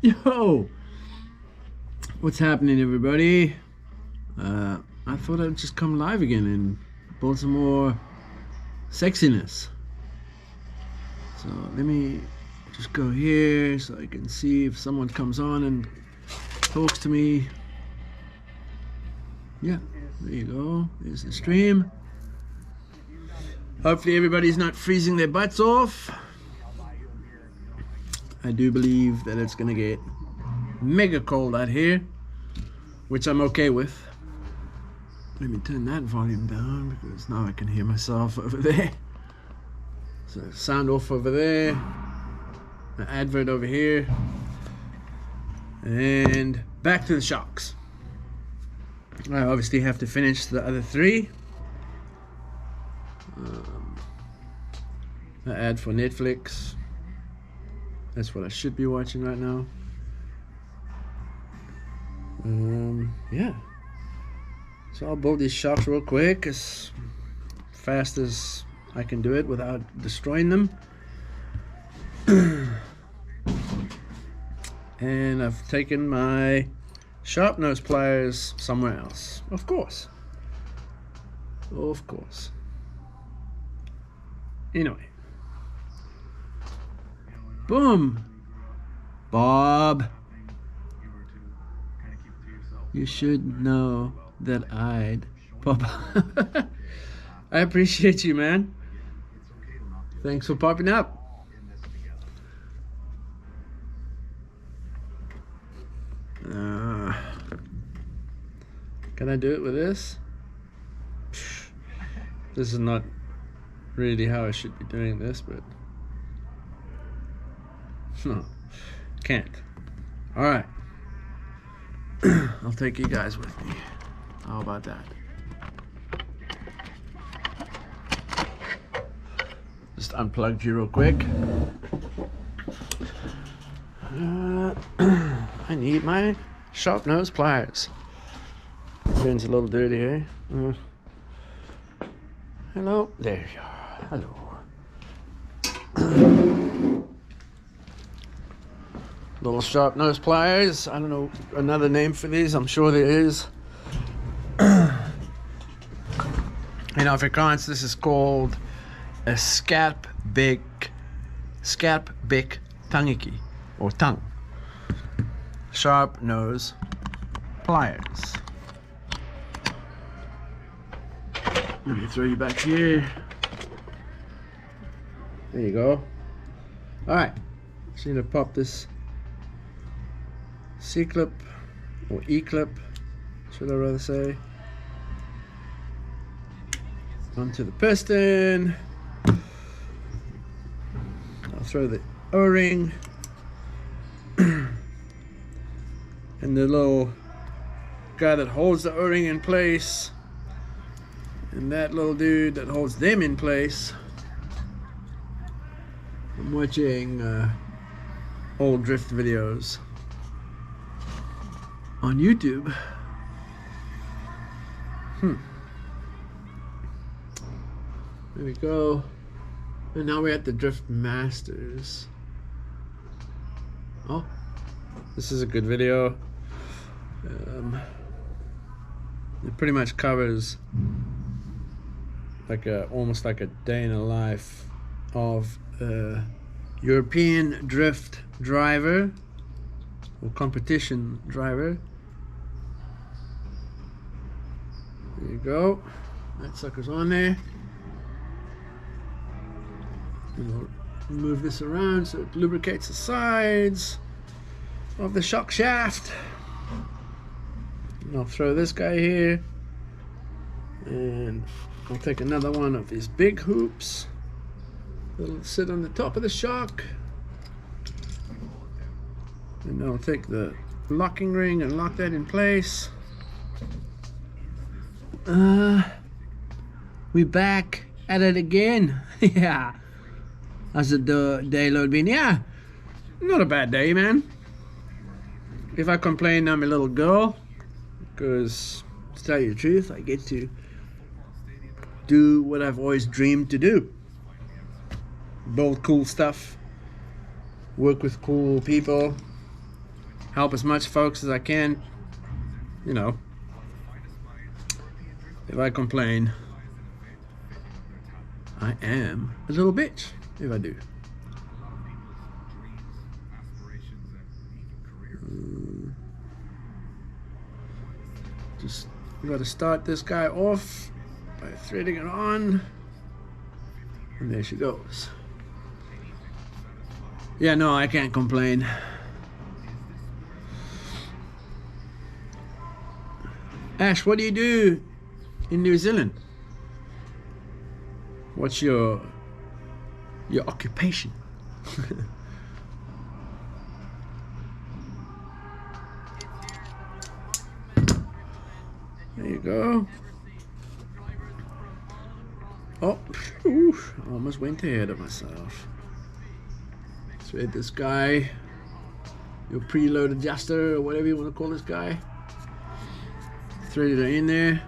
Yo, what's happening, everybody? I thought I'd just come live again and build some more sexiness. So let me just go here so I can see if someone comes on and talks to me. Yeah, there you go. There's the stream. Hopefully everybody's not freezing their butts off. I do believe that it's gonna get mega cold out here, which I'm okay with. Let me turn that volume down because now I can hear myself over there. So sound off over there, the advert over here, and back to the sharks. I obviously have to finish the other three. The ad for Netflix. That's what I should be watching right now. Yeah. So I'll build these sharks real quick, as fast as I can do it without destroying them. And I've taken my sharp nose pliers somewhere else. Of course. Of course. Anyway. Boom. Bob. You should know that I'd pop. I appreciate you, man. Thanks for popping up. Can I do it with this? This is not really how I should be doing this, but no, can't. All right. I'll take you guys with me. How about that? Just unplugged you real quick. I need my sharp nose pliers. Pen's a little dirty here. Hello. There you are. Hello. Little sharp nose pliers. I don't know another name for these. I'm sure there is. In Afrikaans, this is called a skerpbek tangetjie, or tongue. Sharp nose pliers. Let me throw you back here. There you go. All right. Just need to pop this C-clip or E-clip, should I rather say, onto the piston. I'll throw the O-ring and the little guy that holds the O-ring in place, and that little dude that holds them in place. I'm watching old drift videos on YouTube. There we go. And now we're at the Drift Masters. Oh, this is a good video. It pretty much covers like almost like a day in the life of a European drift driver or competition driver. There you go. That sucker's on there. We'll move this around so it lubricates the sides of the shock shaft. And I'll throw this guy here, and I'll take another one of these big hoops that'll sit on the top of the shock, and I'll take the locking ring and lock that in place. We back at it again. Yeah. How's the day load been? Yeah, not a bad day, man. If I complain, I'm a little girl, because to tell you the truth, I get to do what I've always dreamed to do. Build cool stuff, work with cool people, help as much folks as I can. You know, if I complain, I am a little bitch if I do. Just got to start this guy off by threading it on, and there she goes. Yeah, no, I can't complain. Ash, what do you do in New Zealand? What's your occupation? There you go. Oh, I almost went ahead of myself. Thread this guy, your preload adjuster, or whatever you want to call this guy. Thread it in there.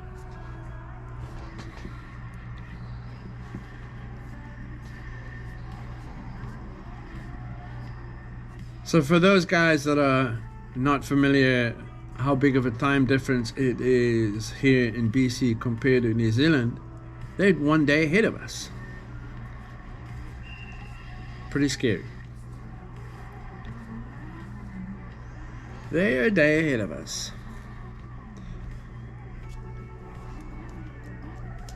So for those guys that are not familiar how big of a time difference it is here in BC compared to New Zealand, they're 1 day ahead of us. Pretty scary. They're a day ahead of us,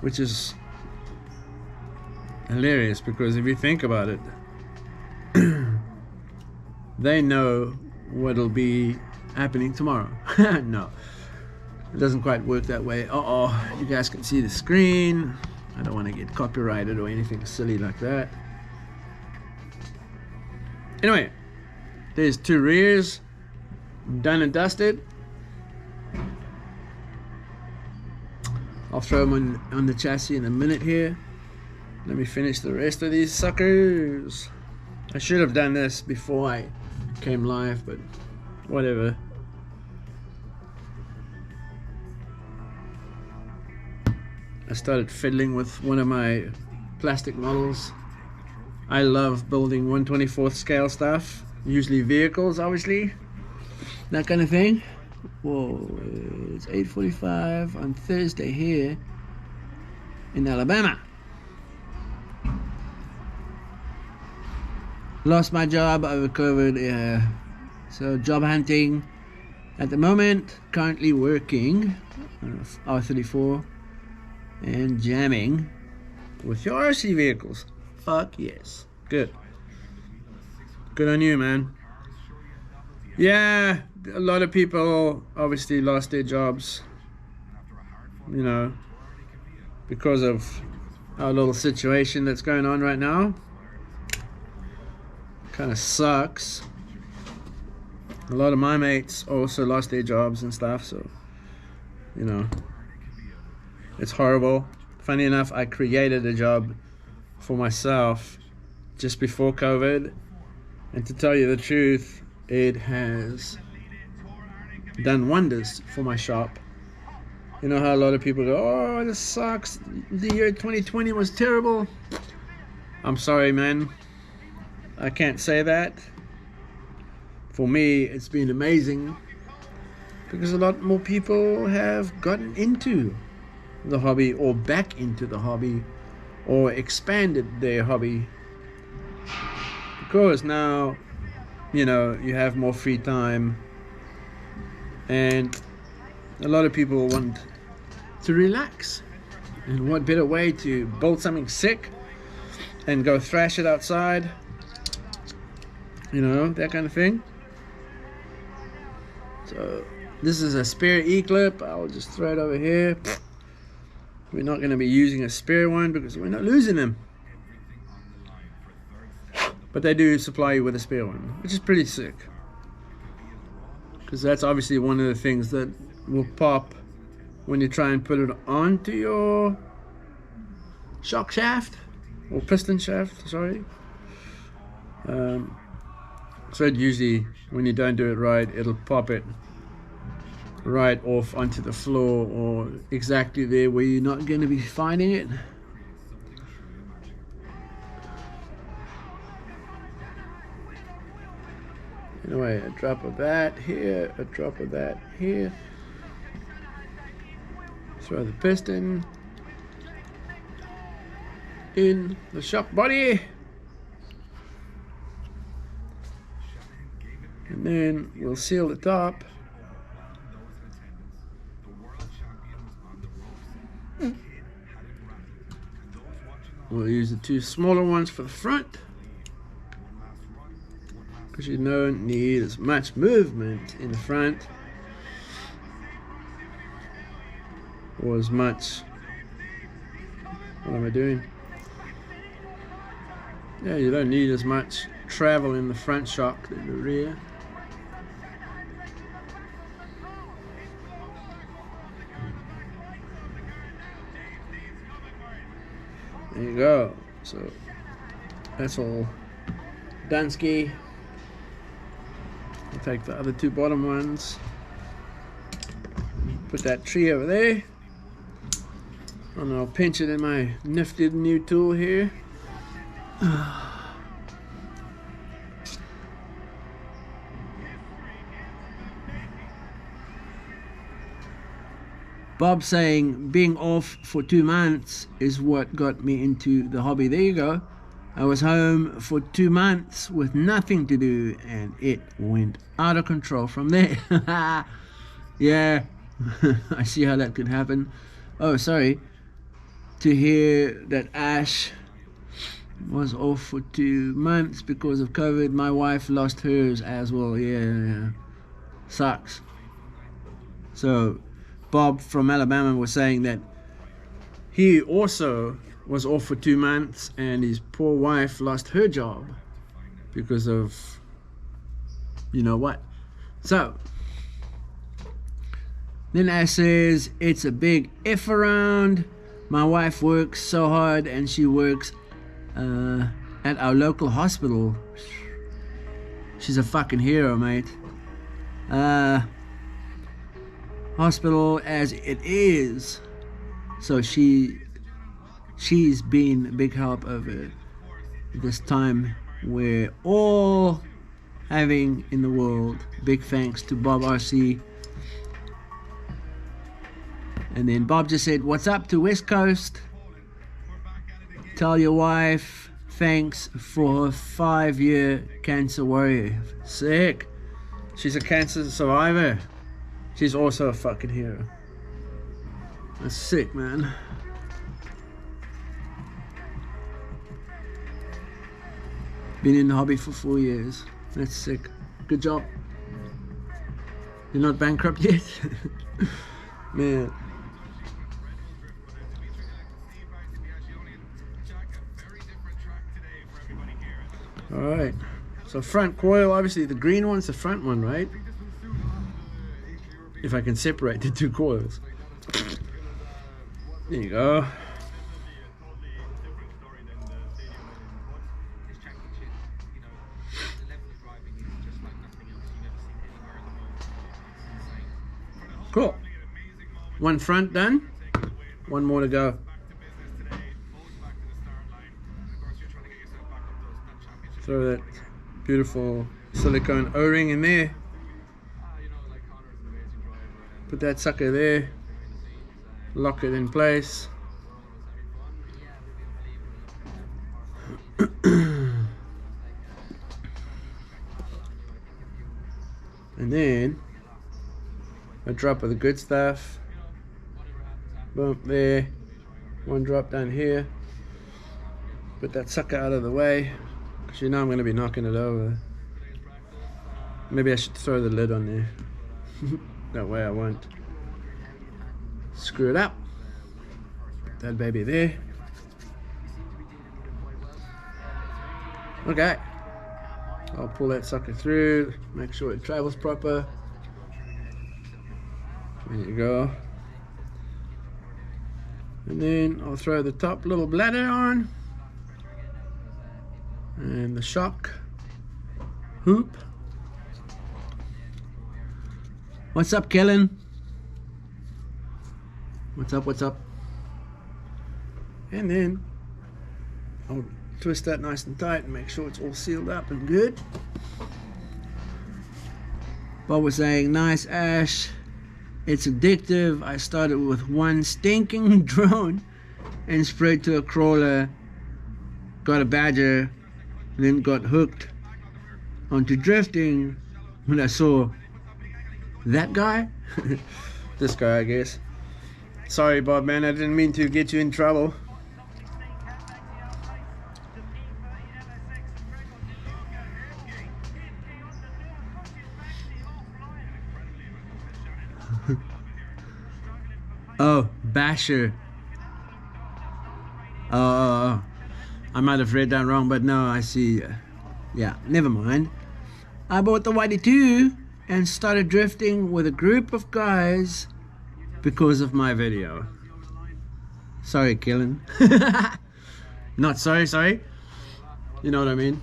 which is hilarious because if you think about it, they know what'll be happening tomorrow. No, it doesn't quite work that way. You guys can see the screen. I don't want to get copyrighted or anything silly like that. Anyway, there's two rears done and dusted. I'll throw them on the chassis in a minute here. Let me finish the rest of these suckers. I should have done this before I came live, but whatever. I started fiddling with one of my plastic models. I love building 1/24th scale stuff, usually vehicles, obviously, that kind of thing. Whoa, it's 8:45 on Thursday here in Alabama. Lost my job over COVID, so job hunting at the moment. Currently working R34 and jamming with your RC vehicles. Fuck yes. Good. Good on you, man. Yeah, a lot of people obviously lost their jobs, you know, because of our little situation that's going on right now. Kind of sucks. A lot of my mates also lost their jobs and stuff, so, you know, it's horrible. Funny enough, I created a job for myself just before COVID, and to tell you the truth, it has done wonders for my shop. You know how a lot of people go, oh, this sucks, the year 2020 was terrible. I'm sorry, man, I can't say that. For me, it's been amazing because a lot more people have gotten into the hobby or back into the hobby or expanded their hobby, because now, you know, you have more free time and a lot of people want to relax, and what better way to build something sick and go thrash it outside, you know, that kind of thing. So this is a spare E-clip. I'll just throw it over here. We're not going to be using a spare one because we're not losing them, but they do supply you with a spare one, which is pretty sick, because that's obviously one of the things that will pop when you try and put it onto your shock shaft or piston shaft, sorry. So it usually, when you don't do it right, it'll pop it right off onto the floor or exactly there where you're not going to be finding it. You Anyway, a drop of that here, a drop of that here. Throw the piston in the shock body. And then we'll seal the top. We'll use the two smaller ones for the front, because you don't need as much movement in the front, or as much, what am I doing? Yeah, you don't need as much travel in the front shock than the rear. There you go. So that's all done ski. I'll take the other two bottom ones, put that tree over there, and I'll pinch it in my nifty new tool here. Bob saying being off for 2 months is what got me into the hobby. There you go. I was home for 2 months with nothing to do, and it went out of control from there. Yeah, I see how that could happen. Oh, sorry. To hear that Ash was off for 2 months because of COVID. My wife lost hers as well. Yeah. Sucks. So Bob from Alabama was saying that he also was off for 2 months, and his poor wife lost her job because of you know what. So then Ash says, it's a big F around. My wife works so hard, and she works at our local hospital. She's a fucking hero, mate. Hospital as it is. So she's been a big help over this time we're all having in the world. Big thanks to Bob RC. And then Bob just said, what's up to West Coast? Tell your wife thanks for her 5-year cancer warrior. Sick. She's a cancer survivor. She's also a fucking hero. That's sick, man. Been in the hobby for 4 years. That's sick. Good job. You're not bankrupt yet? Man. Alright. So front coil, obviously the green one's the front one, right? If I can separate the two coils. There you go. Cool. One front done. One more to go. Throw that beautiful silicone O-ring in there. Put that sucker there. Lock it in place. And then a drop of the good stuff. Boom, there. One drop down here. Put that sucker out of the way, because you know I'm going to be knocking it over. Maybe I should throw the lid on there. That way I won't screw it up. Put that baby there. Okay. I'll pull that sucker through, make sure it travels proper. There you go. And then I'll throw the top little bladder on. And the shock hoop. What's up, Kellen? What's up, what's up? And then I'll twist that nice and tight and make sure it's all sealed up and good. Bob was saying, nice Ash, it's addictive. I started with one stinking drone and sprayed to a crawler, got a badger, then got hooked onto drifting when I saw that guy. This guy, I guess. Sorry, Bob, man, I didn't mean to get you in trouble. Oh, Basher. I might have read that wrong, but no, I see. Yeah, never mind. I bought the Whitey 2 and started drifting with a group of guys because of my video. Sorry, Killen. Not sorry. You know what I mean?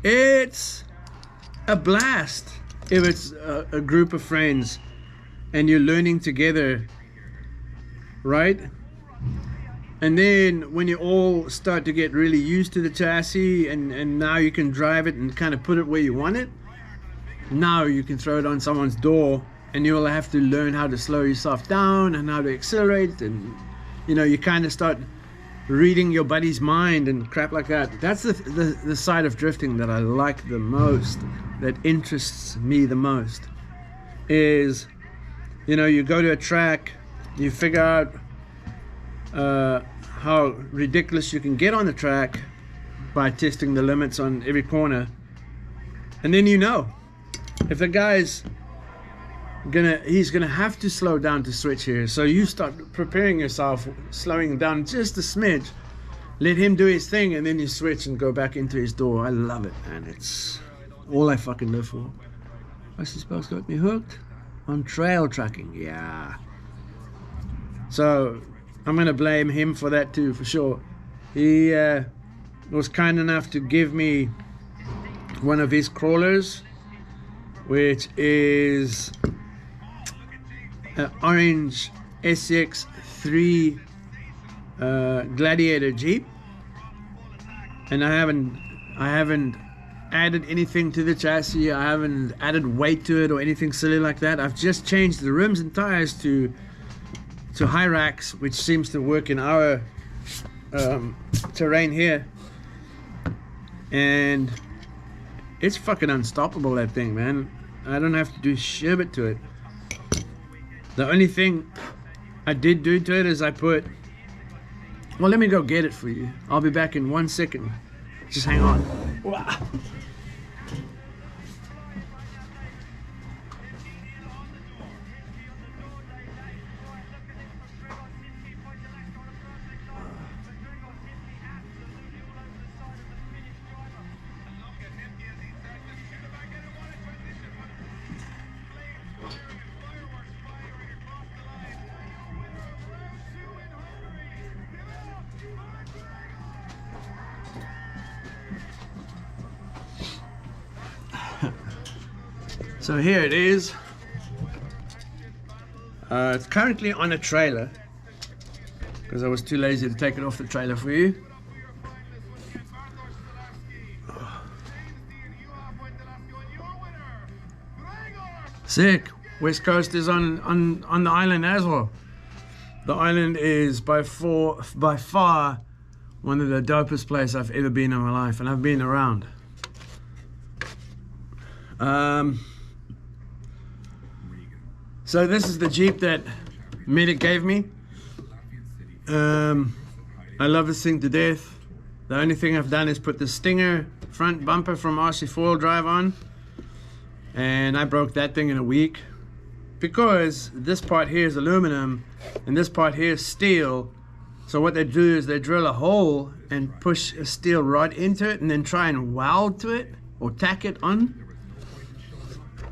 It's a blast if it's a group of friends and you're learning together, right? And then when you all start to get really used to the chassis and now you can drive it and kind of put it where you want it, now you can throw it on someone's door and you'll have to learn how to slow yourself down and how to accelerate, and you know, you kind of start reading your buddy's mind and crap like that. That's the side of drifting that I like the most, that interests me the most, is, you know, you go to a track, you figure out how ridiculous you can get on the track by testing the limits on every corner, and then you know if the guy's he's gonna have to slow down to switch here, so you start preparing yourself, slowing down just a smidge, let him do his thing, and then you switch and go back into his door. I love it, and it's all I fucking live for. Rusty Sparks got me hooked on trail tracking. Yeah, so I'm gonna blame him for that too, for sure. He was kind enough to give me one of his crawlers, which is an orange SX3 Gladiator Jeep, and I haven't added anything to the chassis. I haven't added weight to it or anything silly like that. I've just changed the rims and tires to high racks, which seems to work in our terrain here, and it's fucking unstoppable, that thing, man. I don't have to do shit to it. The only thing I did do to it is I put, well, let me go get it for you. I'll be back in 1 second. Just hang on. Wow. So here it is. It's currently on a trailer because I was too lazy to take it off the trailer for you. Sick. West Coast is on the island as well. The island is by far one of the dopest places I've ever been in my life, and I've been around. So this is the Jeep that Medic gave me. I love this thing to death. The only thing I've done is put the Stinger front bumper from RC four-wheel drive on, and I broke that thing in a week because this part here is aluminum and this part here is steel. So what they do is they drill a hole and push a steel rod into it and then try and weld to it or tack it on.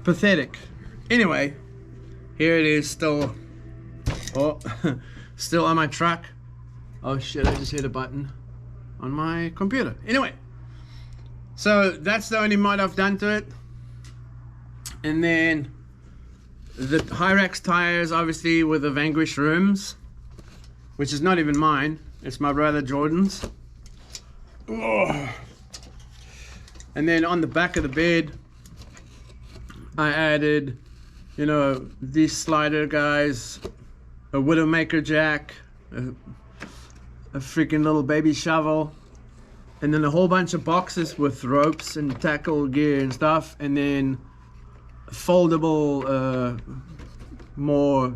Pathetic. Anyway, here it is, still still on my truck. Oh shit, I just hit a button on my computer. Anyway, so that's the only mod I've done to it. And then the Hyrax tires, obviously, with the Vanquish rims, which is not even mine, it's my brother Jordan's. Oh. And then on the back of the bed, I added, you know, these slider guys, a Widowmaker jack, a freaking little baby shovel, and then a whole bunch of boxes with ropes and tackle gear and stuff, and then foldable, more,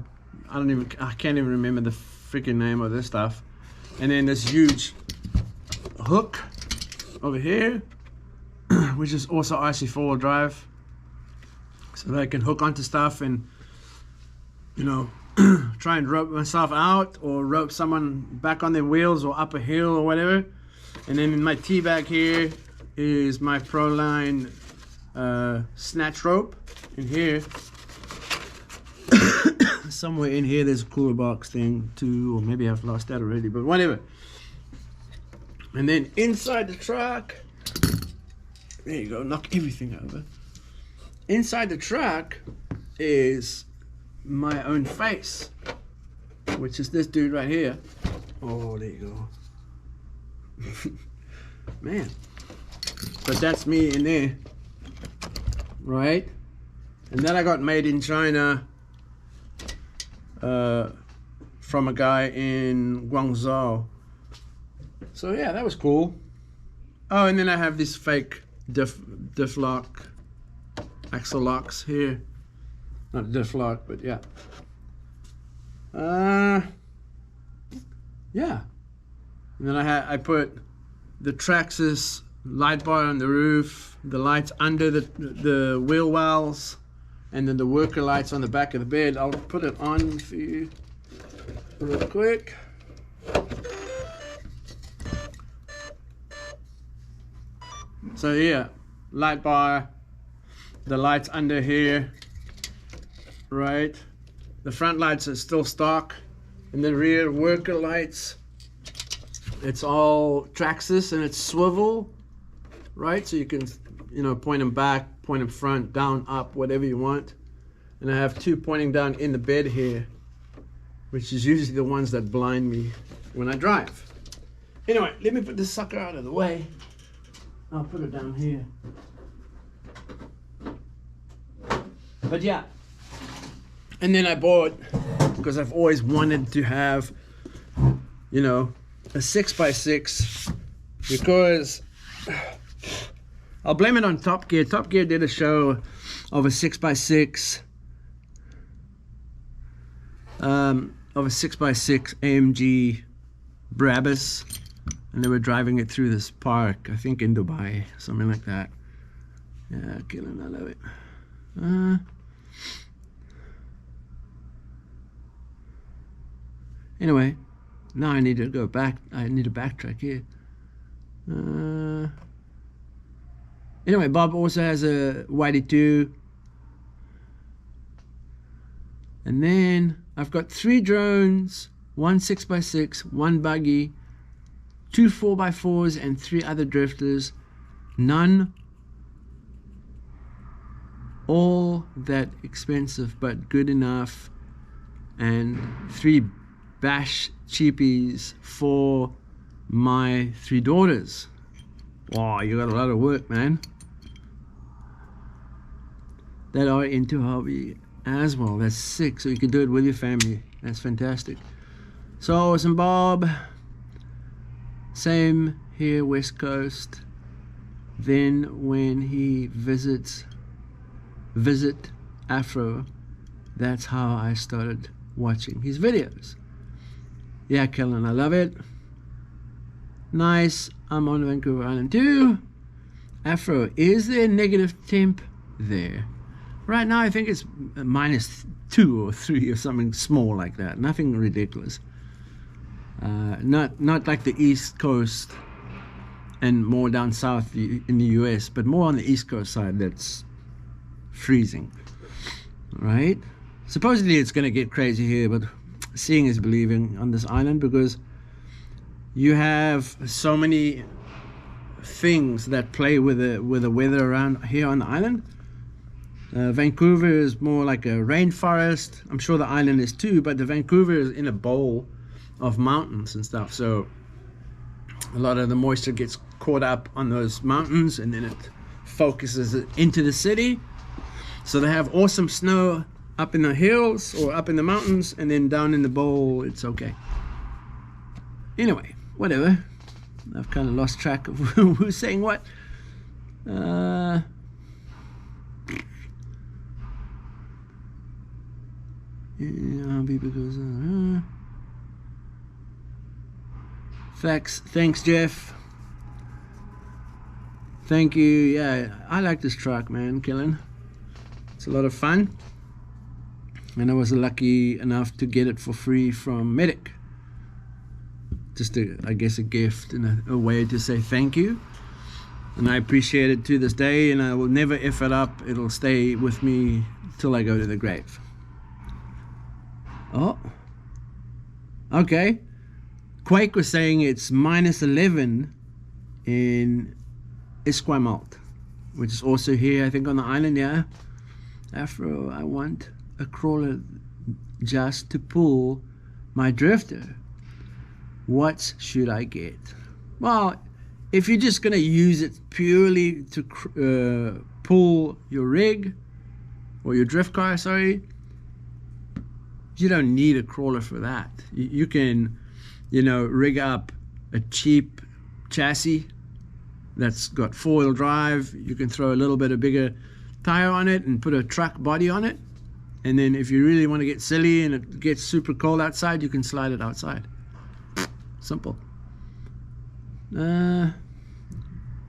I can't even remember the freaking name of this stuff, and then this huge hook over here, which is also RC four-wheel drive, so that I can hook onto stuff and, you know, try and rope myself out or rope someone back on their wheels or up a hill or whatever. And then in my tea bag here is my Proline snatch rope. In here, somewhere in here, there's a cooler box thing too, or maybe I've lost that already, but whatever. And then inside the truck, there you go, knock everything over. Inside the truck is my own face, which is this dude right here. Oh, there you go. Man, but that's me in there, right? And then I got made in China from a guy in Guangzhou. So yeah, that was cool. Oh, and then I have this fake diff lock, axle locks here. Not diff lock, but yeah. Yeah. And then I put the Traxxas light bar on the roof, the lights under the wheel wells, and then the worker lights on the back of the bed. I'll put it on for you real quick. So yeah, light bar, the lights under here, right? The front lights are still stock, and the rear worker lights, it's all Traxxas and it's swivel, right? So you can, you know, point them back, point them front, down, up, whatever you want. And I have two pointing down in the bed here, which is usually the ones that blind me when I drive. Anyway, let me put this sucker out of the way. I'll put it down here. But yeah, and then I bought, because I've always wanted to have, you know, a 6x6, because I'll blame it on Top Gear. Top Gear did a show of a 6x6, of a 6x6 AMG Brabus, and they were driving it through this park, I think in Dubai, something like that. Yeah, killing, I love it. Anyway, now I need to go back. I need to backtrack here. Anyway, Bob also has a YD2. And then I've got 3 drones, 1 6x6, 1 buggy, 2 4x4s, and 3 other drifters. None all that expensive, but good enough. And 3 bash cheapies for my 3 daughters. Wow, you got a lot of work, man. That are into hobby as well. That's sick. So you can do it with your family. That's fantastic. So awesome, Bob. Same here, West Coast. Then when he visit Afro, that's how I started watching his videos. Yeah, Kellen, I love it. Nice. I'm on Vancouver Island too. Afro, is there negative temp there? Right now I think it's -2 or 3 or something small like that. Nothing ridiculous. Not like the East Coast and more down south in the US, but more on the East Coast side that's freezing. Right? Supposedly it's going to get crazy here, but seeing is believing on this island, because you have so many things that play with the weather around here on the island. Vancouver is more like a rainforest. I'm sure the island is too, but the Vancouver is in a bowl of mountains and stuff, so a lot of the moisture gets caught up on those mountains and then it focuses it into the city. So they have awesome snow up in the hills or up in the mountains, and then down in the bowl it's okay. Anyway, whatever. I've kind of lost track of who's saying what. Yeah, because thanks Jeff. Thank you. Yeah, I like this truck, man. Killing. It's a lot of fun, and I was lucky enough to get it for free from Medic. Just I guess a gift and a way to say thank you, and I appreciate it to this day, and I will never F it up. It'll stay with me till I go to the grave. Oh, okay. Quake was saying it's -11 in Esquimalt, which is also here, I think, on the island. Yeah. Afro, I want a crawler just to pull my drifter. What should I get? Well, if you're just going to use it purely to pull your rig or your drift car, sorry, you don't need a crawler for that. You can, you know, rig up a cheap chassis that's got 4-wheel drive. You can throw a little bit of bigger tire on it and put a truck body on it. And then if you really want to get silly and it gets super cold outside, you can slide it outside. Simple.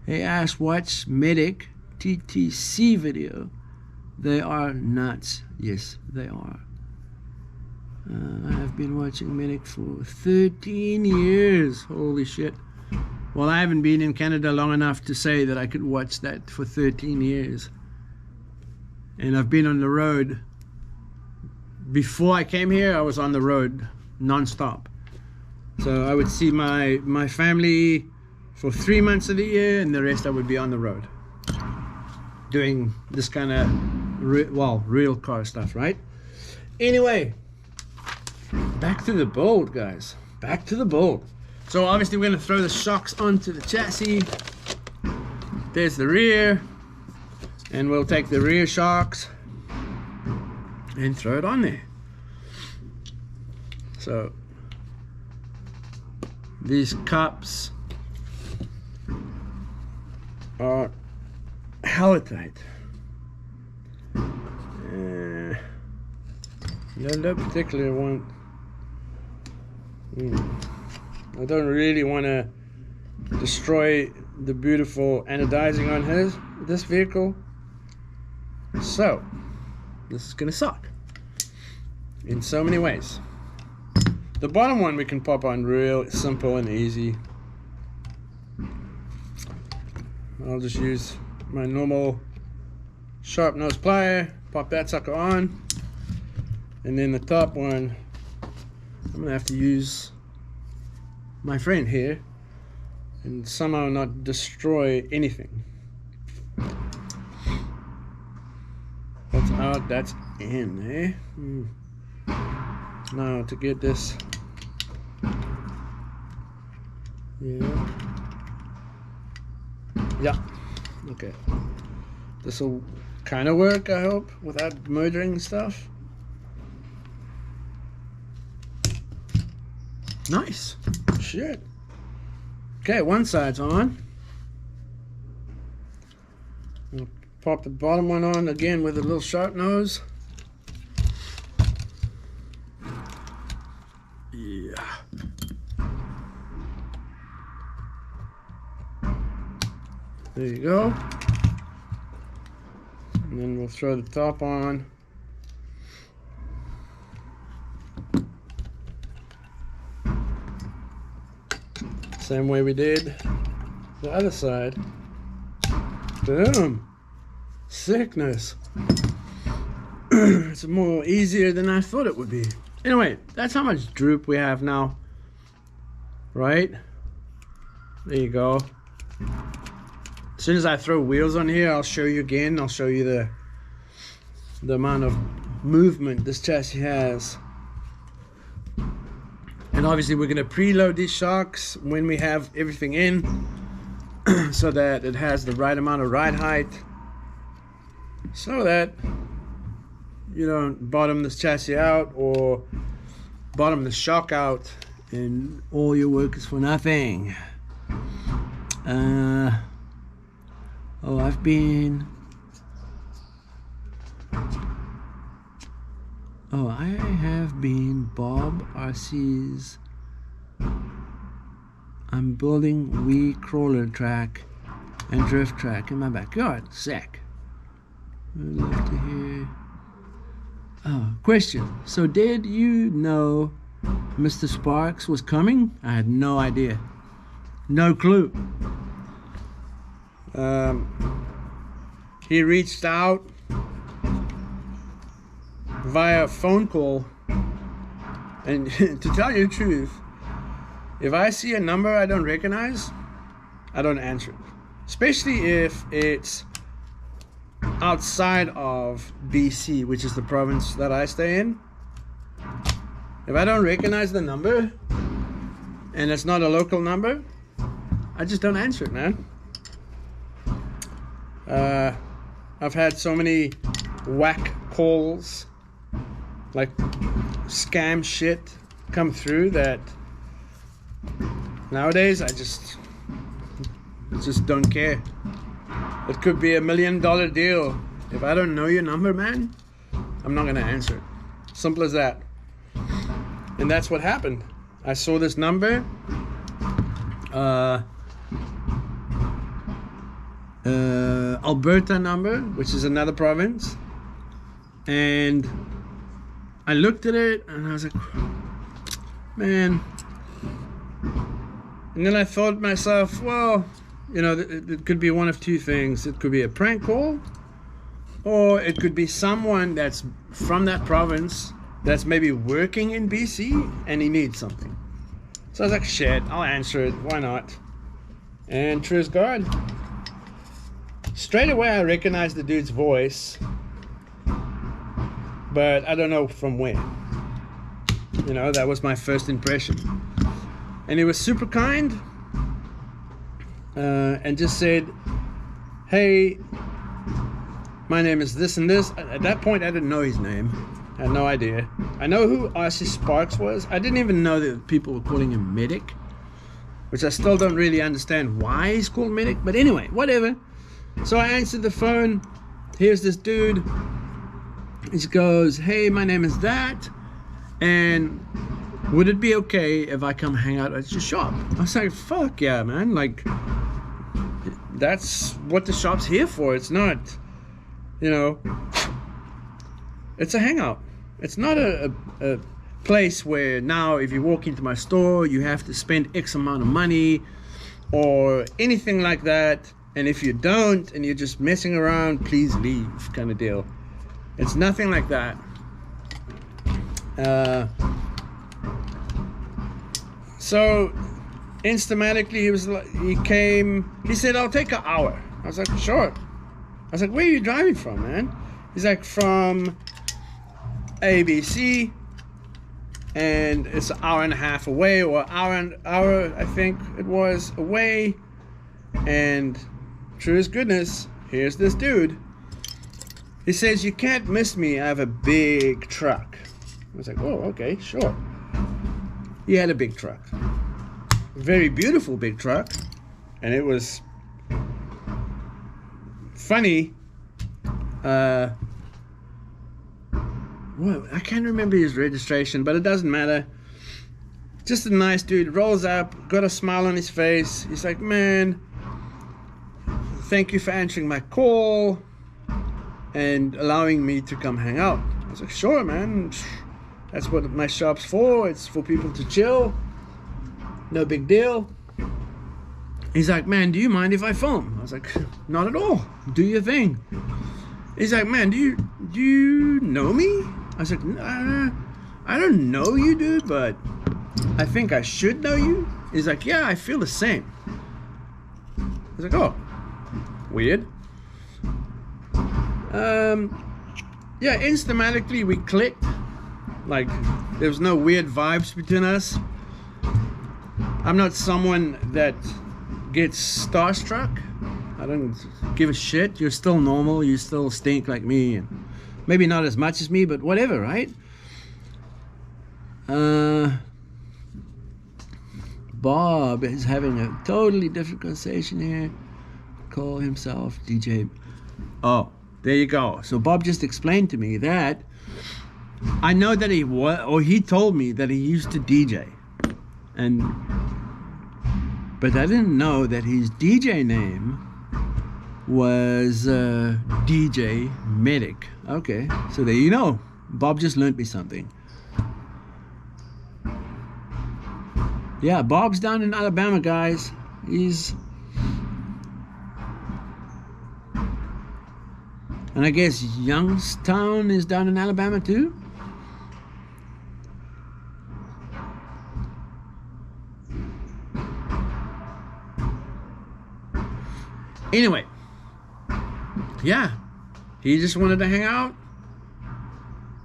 Hey Ash, watch Medic TTC video. They are nuts. Yes, they are. I have been watching Medic for 13 years. Holy shit. Well, I haven't been in Canada long enough to say that I could watch that for 13 years. And I've been on the road. Before I came here, I was on the road non-stop. So I would see my family for 3 months of the year, and the rest I would be on the road doing this kind of real car stuff, right? Anyway, back to the build, guys. Back to the build. So obviously we're going to throw the shocks onto the chassis. There's the rear, and we'll take the rear shocks and throw it on there. So these cups are hella tight. That particular one, I don't really want to destroy the beautiful anodizing on this vehicle, so this is gonna suck in so many ways. The bottom one we can pop on real simple and easy. I'll just use my normal sharp nose plier, pop that sucker on, and then the top one I'm gonna have to use my friend here and somehow not destroy anything. That's out, that's in, eh? Now to get this, yeah, okay, this will kind of work, I hope, without murdering stuff. Nice. Shit. Okay, one side's on. I'll pop the bottom one on again with a little sharp nose. Yeah. There you go. And then we'll throw the top on. Same way we did the other side. Boom. Sickness. It's more easier than I thought it would be. Anyway, that's how much droop we have now. Right? There you go. As soon as I throw wheels on here, I'll show you again. I'll show you the amount of movement this chassis has. And obviously we're going to preload these shocks when we have everything in so that it has the right amount of ride height, so that you don't bottom this chassis out or bottom the shock out, and all your work is for nothing. Oh, I have been Bob RC's. I'm building wee crawler track and drift track in my backyard. Sick. I'd love to hear. Oh, question. So did you know Mr. Sparks was coming? I had no idea. No clue. He reached out via phone call, and to tell you the truth, if I see a number I don't recognize, I don't answer it, especially if it's outside of BC, which is the province that I stay in. If I don't recognize the number and it's not a local number, I just don't answer it, man. I've had so many whack calls, like scam shit, come through that nowadays I just don't care. It could be $1 million deal. If I don't know your number, man, I'm not gonna answer it. Simple as that. And that's what happened. I saw this number, Alberta number, which is another province, and I looked at it and I was like, man. And then I thought to myself, well, you know, it could be one of two things. It could be a prank call, or it could be someone that's from that province that's maybe working in BC and he needs something. So I was like, shit, I'll answer it. Why not? And true as God, straight away I recognized the dude's voice, but I don't know from where. You know, that was my first impression. And he was super kind, and just said, hey, my name is this and this. At that point, I didn't know his name. I had no idea. I know who RC Sparks was. I didn't even know that people were calling him Medic, which I still don't really understand why he's called Medic. But anyway, whatever. So I answered the phone. Here's this dude. He goes, hey, my name is that, and would it be okay if I come hang out at your shop? I was like, fuck yeah, man. Like, that's what the shop's here for. It's not, you know, it's a hangout. It's not a place where now if you walk into my store, you have to spend X amount of money or anything like that. And if you don't, and you're just messing around, please leave kind of deal. It's nothing like that. So instantly he said, I'll take an hour. I was like, sure. I was like, where are you driving from, man? He's like, from ABC, and it's an hour and a half away, or hour I think it was away. And true as goodness, here's this dude. He says, you can't miss me, I have a big truck. I was like, oh, okay, sure. He had a big truck. Very beautiful big truck. And it was funny. Well, I can't remember his registration, but it doesn't matter. Just a nice dude, rolls up, got a smile on his face. He's like, man, thank you for answering my call and allowing me to come hang out. I was like, sure, man. That's what my shop's for. It's for people to chill. No big deal. He's like, man, do you mind if I film? I was like, not at all. Do your thing. He's like, man, do you know me? I was like, I don't know you, dude, but I think I should know you. He's like, yeah, I feel the same. I was like, oh, weird. Yeah, instantly we clicked. Like, there was no weird vibes between us. I'm not someone that gets starstruck. I don't give a shit. You're still normal. You still stink like me. And Maybe not as much as me, but whatever, right? Bob is having a totally different conversation here. Call himself DJ. Oh, there you go. So Bob just explained to me that I know that he told me that he used to DJ, but I didn't know that his DJ name was DJ Medic. Okay, so there you know. Bob just learned me something. Yeah, Bob's down in Alabama, guys. And I guess Youngstown is down in Alabama too. Anyway, yeah, he just wanted to hang out,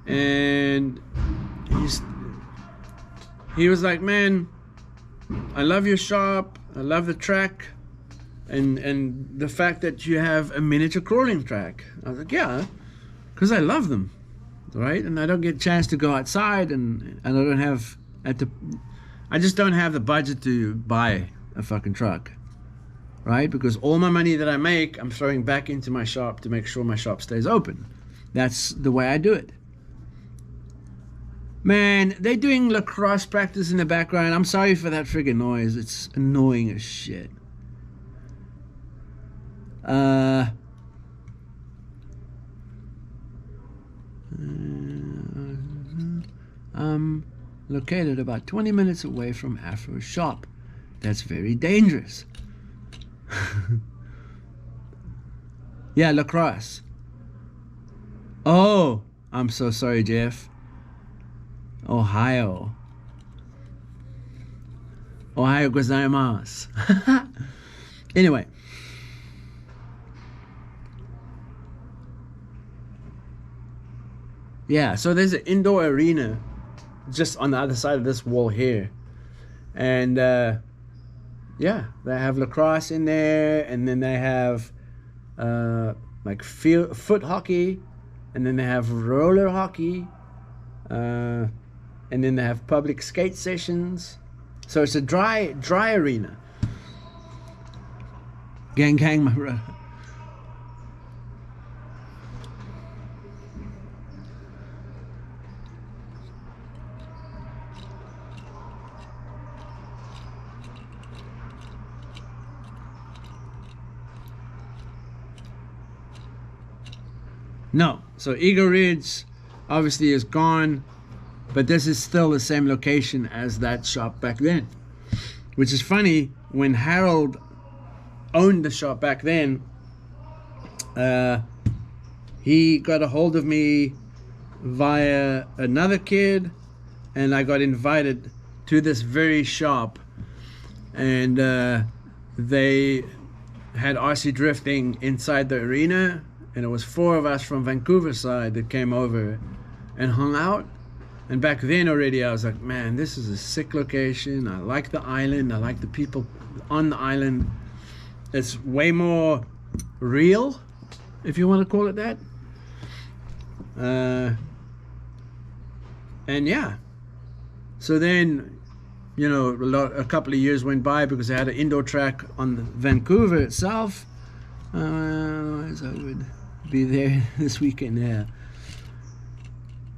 and he was like, man, I love your shop, I love the track, and the fact that you have a miniature crawling track. I was like, yeah, because I love them, right? And I don't get a chance to go outside, and I just don't have the budget to buy a fucking truck, right? Because all my money that I make, I'm throwing back into my shop to make sure my shop stays open. That's the way I do it. Man, they're doing lacrosse practice in the background. I'm sorry for that friggin' noise. It's annoying as shit. I'm located about 20 minutes away from Afro's shop. That's very dangerous. Yeah, lacrosse. Oh, I'm so sorry, Jeff. Ohio gozaimasu. Anyway. Yeah, so there's an indoor arena just on the other side of this wall here. And yeah, they have lacrosse in there, and then they have like foot hockey, and then they have roller hockey, and then they have public skate sessions. So it's a dry arena. Gang, my brother. No, so Eagle Ridge obviously is gone, but this is still the same location as that shop back then. Which is funny, when Harold owned the shop back then, he got a hold of me via another kid, and I got invited to this very shop, and they had RC drifting inside the arena. And it was 4 of us from Vancouver side that came over and hung out. And back then already I was like, man, this is a sick location. I like the island. I like the people on the island. It's way more real, if you want to call it that. And yeah. So then, you know, a couple of years went by because I had an indoor track on the Vancouver itself. Otherwise I would be there this weekend.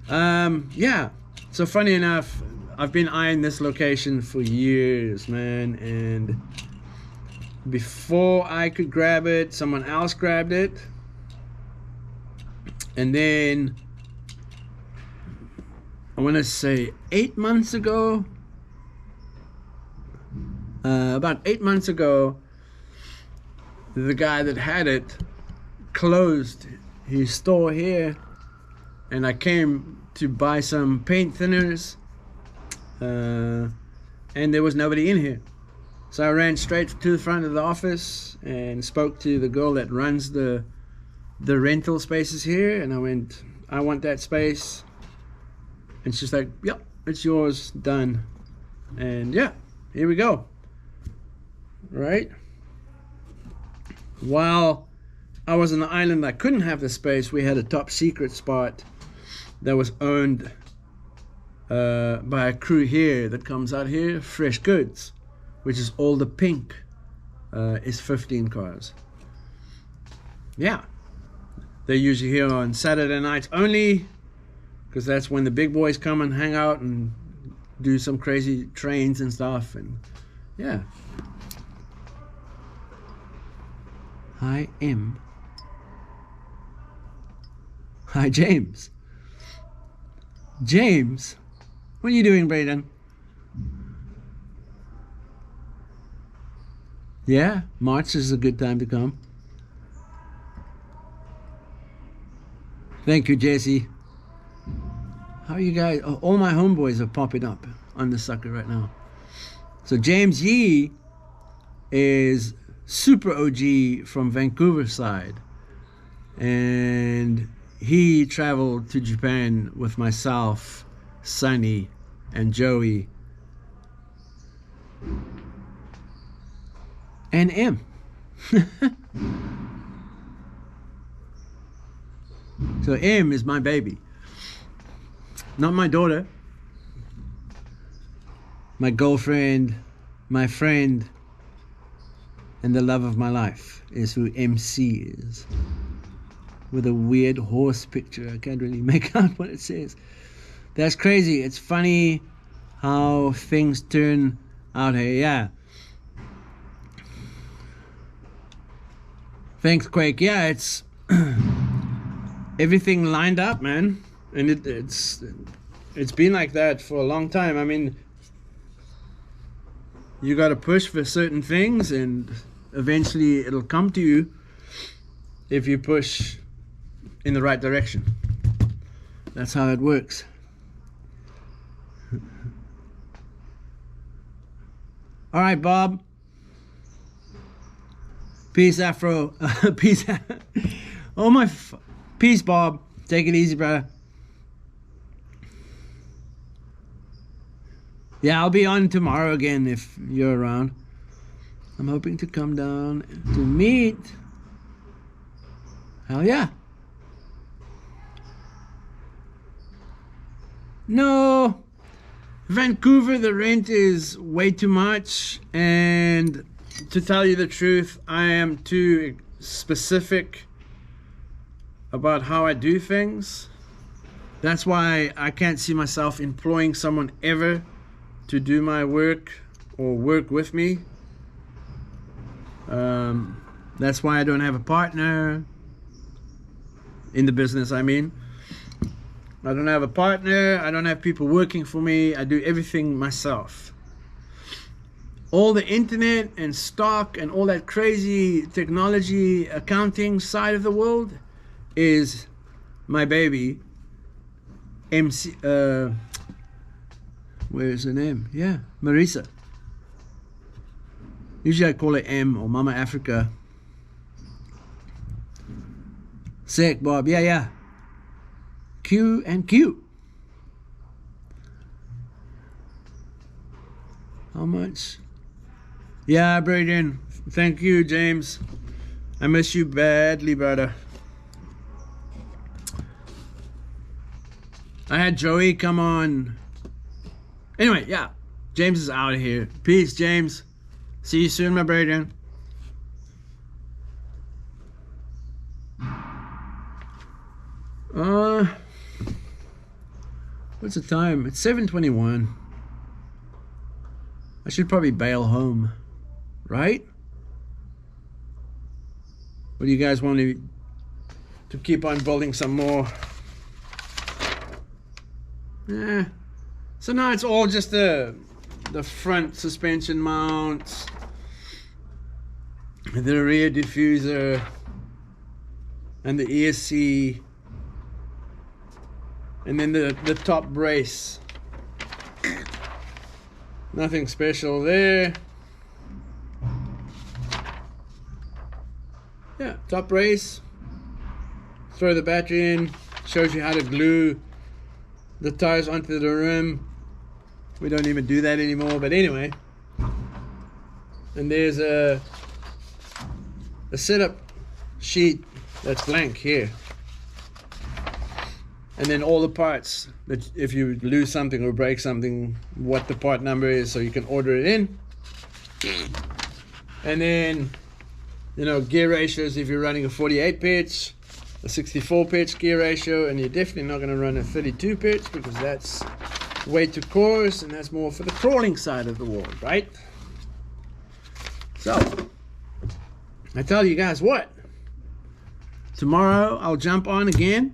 Yeah, so funny enough, I've been eyeing this location for years, man, and before I could grab it, someone else grabbed it, and then I want to say 8 months ago, about 8 months ago, the guy that had it closed his store here, and I came to buy some paint thinners, and there was nobody in here. So I ran straight to the front of the office and spoke to the girl that runs the rental spaces here, and I went, I want that space, and she's like, yep, it's yours, done. And yeah, here we go, right? While I was on the island, I couldn't have the space. We had a top secret spot that was owned by a crew here that comes out here, Fresh Goods, which is all the pink is 15 cars. Yeah, they're usually here on Saturday nights only, because that's when the big boys come and hang out and do some crazy trains and stuff. And yeah. Hi, M. Hi, James. James, what are you doing, Brayden? Yeah, March is a good time to come. Thank you, Jesse. How are you guys? Oh, all my homeboys are popping up on the sucker right now. So James Yee is super OG from Vancouver side, and he traveled to Japan with myself, Sonny, and Joey, and M. So M is my baby, not my daughter. My girlfriend, my friend, and the love of my life is who MC is. With a weird horse picture. I can't really make out what it says. That's crazy. It's funny how things turn out here. Yeah. Thanks, Quake. Yeah, it's everything lined up, man. And it's been like that for a long time. I mean, you got to push for certain things, and eventually it'll come to you if you push in the right direction. That's how it works. All right, Bob. Peace, Afro. Peace. Oh my. Peace, Bob. Take it easy, brother. Yeah, I'll be on tomorrow again if you're around. I'm hoping to come down to meet. Hell yeah. No. Vancouver, the rent is way too much, and to tell you the truth, I am too specific about how I do things. That's why I can't see myself employing someone ever to do my work or work with me. That's why I don't have a partner in the business. I mean, I don't have a partner. I don't have people working for me. I do everything myself. All the internet and stock and all that crazy technology accounting side of the world is my baby. MC, where's her name? Yeah, Marisa. Usually I call her M or Mama Africa. Sick, Bob. Yeah, yeah. Q and Q. How much? Yeah, Braden. Thank you, James. I miss you badly, brother. I had Joey come on. Anyway, yeah. James is out of here. Peace, James. See you soon, my Braden. What's the time? It's 7:21. I should probably bail home, right? Or do you guys want to keep on building some more? Yeah. So now it's all just the front suspension mounts, the rear diffuser, and the ESC, and then the top brace. Nothing special there. Yeah, top brace. Throw the battery in. Shows you how to glue the tires onto the rim. We don't even do that anymore, but anyway. And there's a setup sheet that's blank here. And then all the parts, that if you lose something or break something, what the part number is, so you can order it in. And then, you know, gear ratios, if you're running a 48 pitch, a 64 pitch gear ratio, and you're definitely not going to run a 32 pitch because that's way too coarse and that's more for the crawling side of the world, right? So, I tell you guys what, tomorrow I'll jump on again.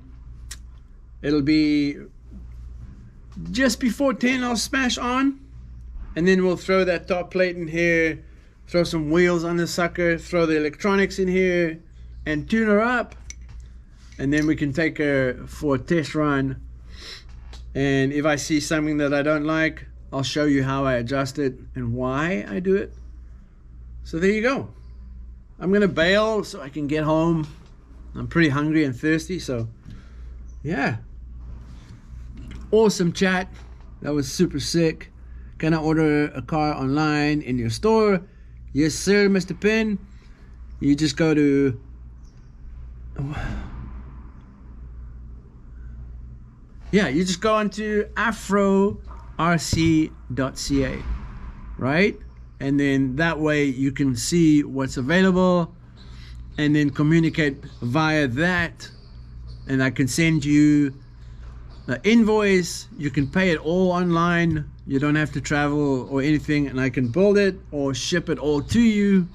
It'll be just before 10, I'll smash on, and then we'll throw that top plate in here, throw some wheels on the sucker, throw the electronics in here, and tune her up, and then we can take her for a test run. And if I see something that I don't like, I'll show you how I adjust it and why I do it. So there you go. I'm gonna bail so I can get home. I'm pretty hungry and thirsty, so yeah. Awesome chat. That was super sick. Can I order a car online in your store? Yes sir, Mr. Pin. You just go to you just go onto afrorc.ca, right? And then that way you can see what's available and then communicate via that, and I can send you the invoice. You can pay it all online. You don't have to travel or anything, and I can build it or ship it all to you.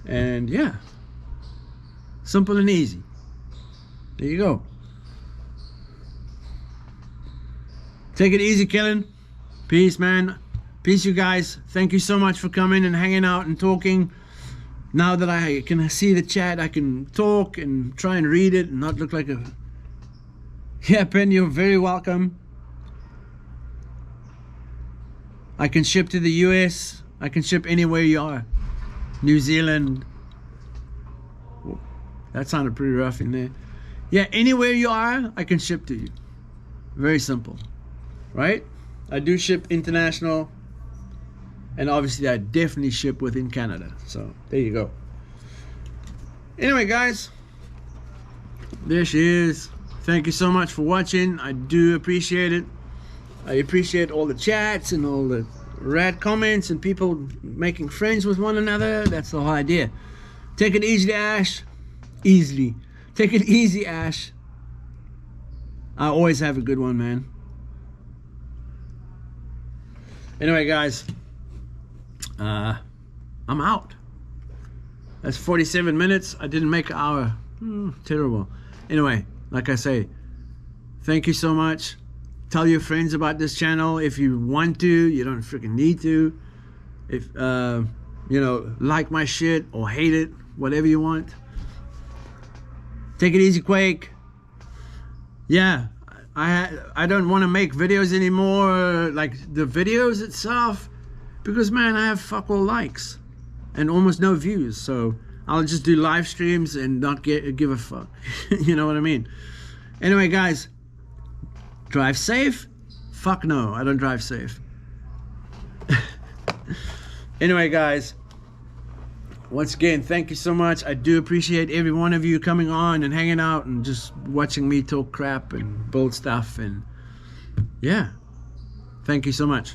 And yeah, simple and easy. There you go. Take it easy, Kellen. Peace, man. Peace, you guys. Thank you so much for coming and hanging out and talking. Now that I can see the chat, I can talk and try and read it and not look like a... Yeah, Pen, you're very welcome. I can ship to the US. I can ship anywhere you are. New Zealand. That sounded pretty rough in there. Yeah, anywhere you are, I can ship to you. Very simple. Right? I do ship international. And obviously I definitely ship within Canada. So there you go. Anyway, guys. There she is. Thank you so much for watching. I do appreciate it. I appreciate all the chats and all the rad comments and people making friends with one another. That's the whole idea. Take it easy, Ash. Easily. Take it easy, Ash. I always have a good one, man. Anyway, guys. I'm out. That's 47 minutes. I didn't make an hour. Terrible. Anyway, like I say, thank you so much. Tell your friends about this channel if you want to. You don't freaking need to. If you know, like my shit or hate it, whatever you want. Take it easy, Quake. Yeah, I don't want to make videos anymore, like the videos itself, because man, I have fuck all likes and almost no views. So I'll just do live streams and not give a fuck. You know what I mean? Anyway, guys, drive safe? Fuck no, I don't drive safe. Anyway, guys, once again, thank you so much. I do appreciate every one of you coming on and hanging out and just watching me talk crap and build stuff. And yeah, thank you so much.